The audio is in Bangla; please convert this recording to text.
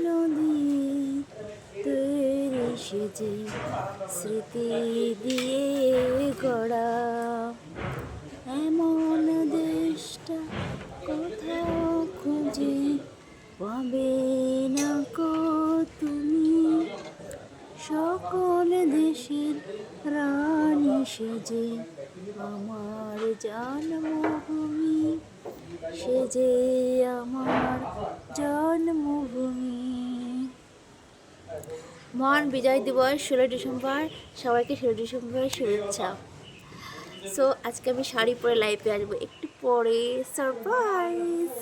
নদী তৈরি সেজে স্মৃতি দিয়ে গড়া। এমন দেশটা কোথাও খুঁজে পাবে না কো তুমি। সকল দেশের রানী সেজে আমার জন্মভূমি, সেজে আমার জন্মভূমি। মহান বিজয় দিবস 16 ডিসেম্বর, সবাইকে 16 ডিসেম্বরের শুভেচ্ছা। সো আজকে আমি শাড়ি পরে লাইভে আসবো একটু পরে, সারপ্রাইজ।